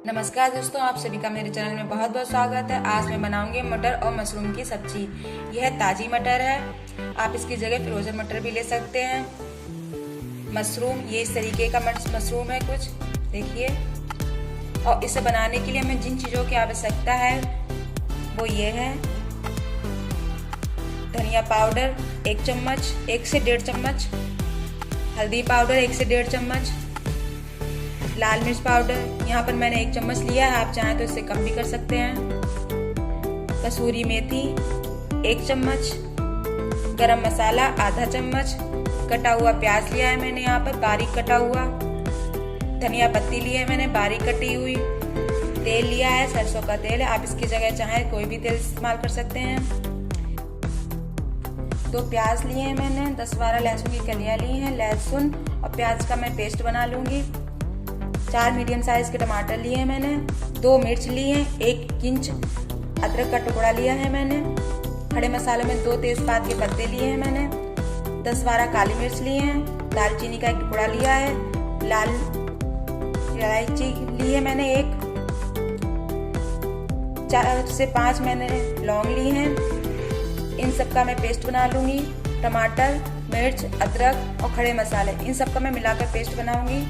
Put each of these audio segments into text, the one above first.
नमस्कार दोस्तों, आप सभी का मेरे चैनल में बहुत बहुत स्वागत है। आज मैं बनाऊंगी मटर और मशरूम की सब्जी। यह ताजी मटर है, आप इसकी जगह फ्रोजन मटर भी ले सकते हैं। मशरूम ये इस तरीके का मशरूम है कुछ, देखिए। और इसे बनाने के लिए हमें जिन चीज़ों की आवश्यकता है वो ये है: धनिया पाउडर 1 चम्मच, 1 से 1.5 चम्मच, हल्दी पाउडर 1 से 1.5 चम्मच, लाल मिर्च पाउडर यहाँ पर मैंने 1 चम्मच लिया है, आप चाहें तो इससे कम भी कर सकते हैं। कसूरी मेथी 1 चम्मच, गरम मसाला आधा चम्मच, कटा हुआ प्याज लिया है मैंने यहाँ पर बारीक कटा हुआ, धनिया पत्ती ली है मैंने बारीक कटी हुई, तेल लिया है सरसों का तेल है, आप इसकी जगह चाहें कोई भी तेल इस्तेमाल कर सकते हैं। 2 प्याज लिए हैं मैंने, 10-12 लहसुन की कलियां ली हैं। लहसुन और प्याज का मैं पेस्ट बना लूंगी। 4 मीडियम साइज के टमाटर लिए हैं मैंने, 2 मिर्च ली हैं, 1 इंच अदरक का टुकड़ा लिया है मैंने। खड़े मसाले में 2 तेजपात के पत्ते लिए हैं मैंने, 10-12 काली मिर्च लिए हैं, दालचीनी का 1 टुकड़ा लिया है, लाल इलायची ली है मैंने 1, 4 से 5 मैंने लौंग ली हैं। इन सब का मैं पेस्ट बना लूंगी। टमाटर, मिर्च, अदरक और खड़े मसाले, इन सब का मैं मिलाकर पेस्ट बनाऊंगी।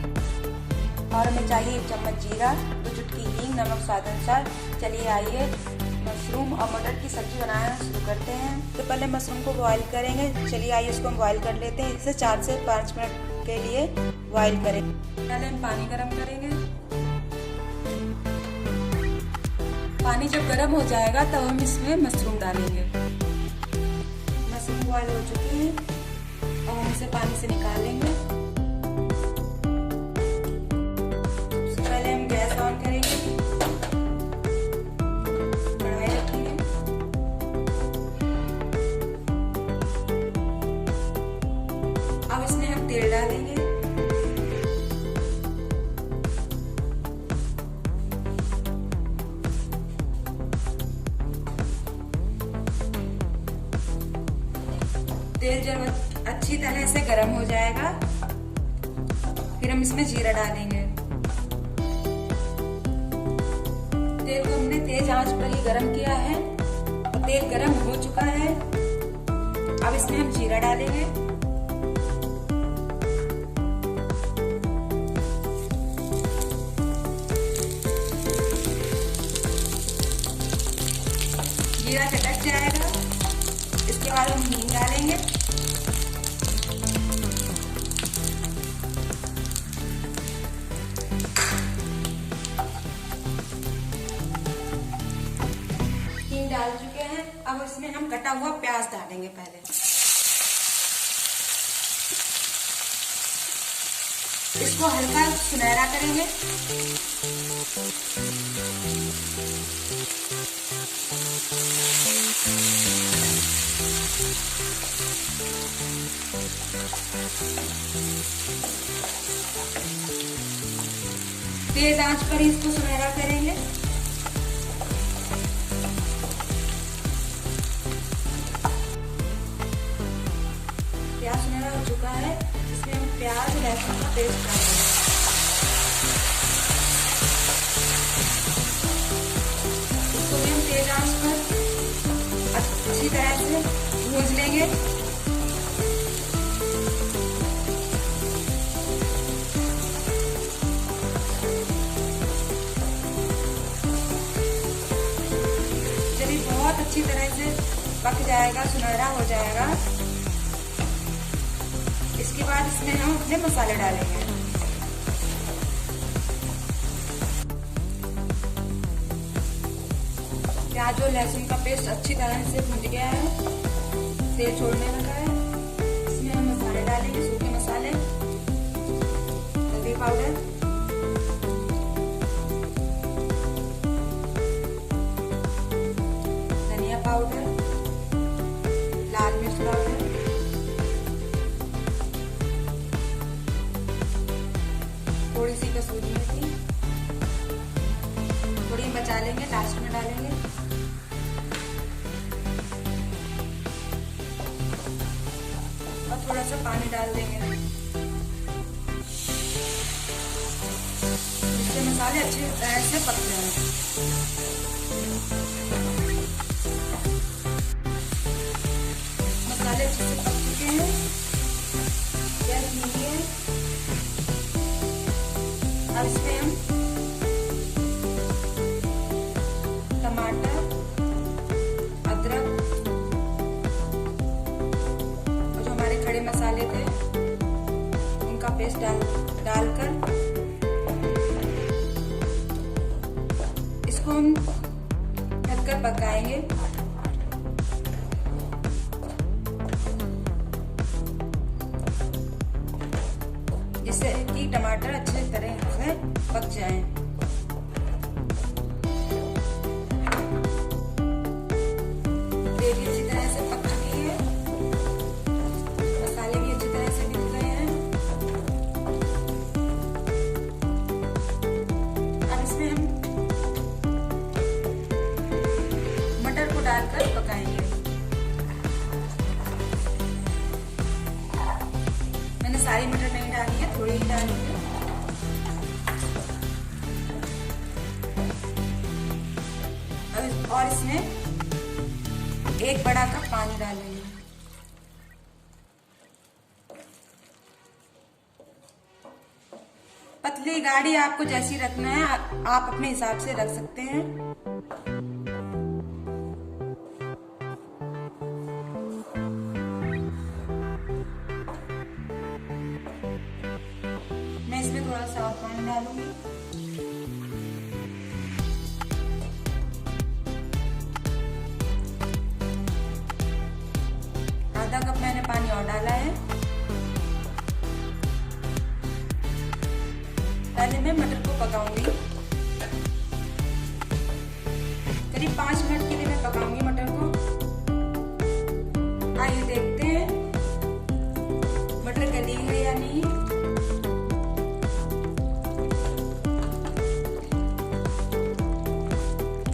और हमें चाहिए 1 चम्मच जीरा, 2 चुटकी हींग, नमक स्वाद अनुसार। चलिए आइए मशरूम और मटर की सब्जी बनाना शुरू करते हैं। तो पहले मशरूम को बॉईल करेंगे। चलिए आइए इसको हम बॉईल कर लेते हैं। इसे 4 से 5 मिनट के लिए बॉईल करेंगे। पहले हम पानी गर्म करेंगे। पानी जब गर्म हो जाएगा तब हम इसमें मशरूम डालेंगे। मशरूम बॉईल हो चुके हैं और हम इसे पानी से निकाल लेंगे। गैस ऑन करेंगे, कढ़ाई रखेंगे, अब इसमें हम तेल डालेंगे। तेल जब अच्छी तरह से गर्म हो जाएगा फिर हम इसमें जीरा डालेंगे। तेल को हमने तेज आंच पर ही गरम किया है और तेल गरम हो चुका है। अब इसमें हम जीरा डालेंगे। जीरा चटक जाएगा, इसके बाद हम हींग डालेंगे। डाल चुके हैं, अब इसमें हम कटा हुआ प्याज डालेंगे। पहले इसको हल्का सुनहरा करेंगे। तेज आंच पर इसको सुनहरा करेंगे। प्याज सुनहरा हो चुका है, इसमें हम प्याज लहसुन का पेस्ट डालेंगे। इसको भी हम तेज आंच पर अच्छी तरह से भून लेंगे। जब ये बहुत अच्छी तरह से पक जाएगा, सुनहरा हो जाएगा, इसके बाद इसमें हम अपने मसाले डालेंगे। प्याज और लहसुन का पेस्ट अच्छी तरह से भुन गया है, तेल छोड़ने लगा है। इसमें हम मसाले डालेंगे, सूखे मसाले, हल्दी पाउडर, धनिया पाउडर, लाल मिर्च पाउडर, थोड़ी सी कसूरी मेथी, थोड़ी बचा लेंगे, लास्ट में डालेंगे। और थोड़ा सा पानी डाल देंगे। मसाले अच्छी तरह से पक जाए। मसाले अच्छे से पक चुके हैं, गैस धीमी है। अब इसमें हम टमाटर, अदरक और जो हमारे खड़े मसाले थे उनका पेस्ट डालकर इसको हम ढककर पकाएंगे। जिससे कि टमाटर अच्छे तरह से पक जाएं। ग्रेवी अच्छी तरह से पक चुकी है, मसाले भी अच्छी तरह से मिल गए हैं। अब इसमें हम मटर को डालकर पकाएंगे। मैंने सारी मटर नहीं डाली है, थोड़ी ही डाली है। और इसमें 1 बड़ा कप पानी डालेंगे। पतली गाढ़ी आपको जैसी रखना है आप अपने हिसाब से रख सकते हैं। मैं इसमें थोड़ा सा और पानी डालूंगी। आधा कप मैंने पानी और डाला है। पहले मैं मटर को पकाऊंगी, करीब 5 मिनट के लिए मैं पकाऊंगी मटर को। आइए देखते हैं मटर गली है या नहीं।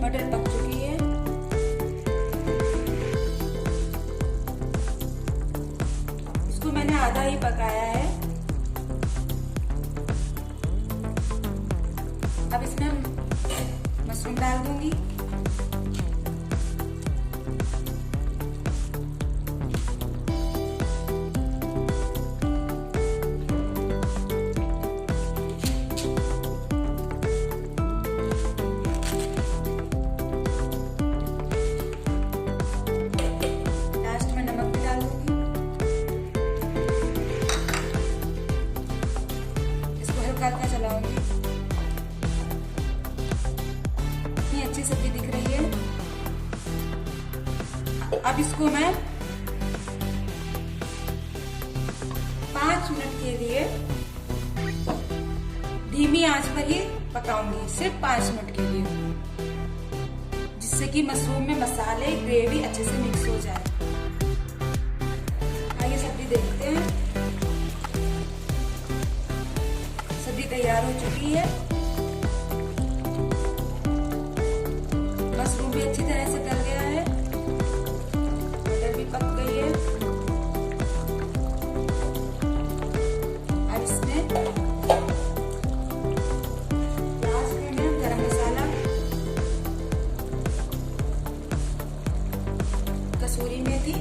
मटर पक चुकी है। इसको मैंने आधा ही पकाया है। अब इसमें मशरूम डाल दूंगी। लास्ट में नमक भी डाल दूंगी। इसको हल्का हल्का चलाऊंगी। अच्छी सब्जी दिख रही है। अब इसको मैं 5 मिनट के लिए धीमी आंच पर ही पकाऊंगी, सिर्फ 5 मिनट के लिए, जिससे कि मशरूम में मसाले ग्रेवी अच्छे से मिक्स हो जाए। आइए सब्जी देखते हैं। सब्जी तैयार हो चुकी है। मशरूम भी अच्छी तरह से गल गया है, मटर भी पक गई है। अब इसमें लास्ट में मैं गरम मसाला, कसूरी मेथी,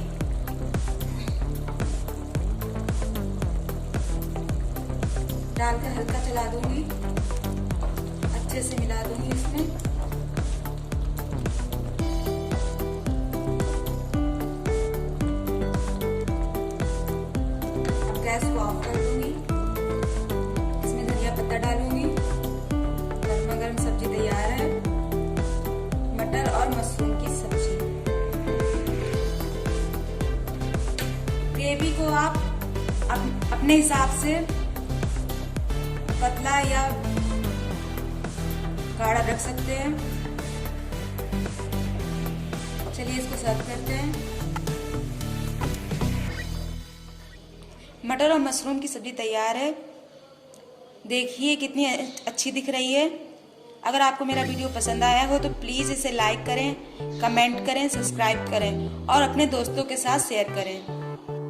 डालकर हल्का चला दूंगी, अच्छे से मिला दूंगी इसमें। गैस को ऑफ कर दूंगी। इसमें धनिया पत्ता डालूंगी। गर्मा गर्म सब्जी तैयार है, मटर और मशरूम की सब्जी। ग्रेवी को आप अपने हिसाब से पतला या गाढ़ा रख सकते हैं। चलिए इसको सर्व करते हैं। मटर और मशरूम की सब्जी तैयार है। देखिए कितनी अच्छी दिख रही है। अगर आपको मेरा वीडियो पसंद आया हो तो प्लीज़ इसे लाइक करें, कमेंट करें, सब्सक्राइब करें और अपने दोस्तों के साथ शेयर करें।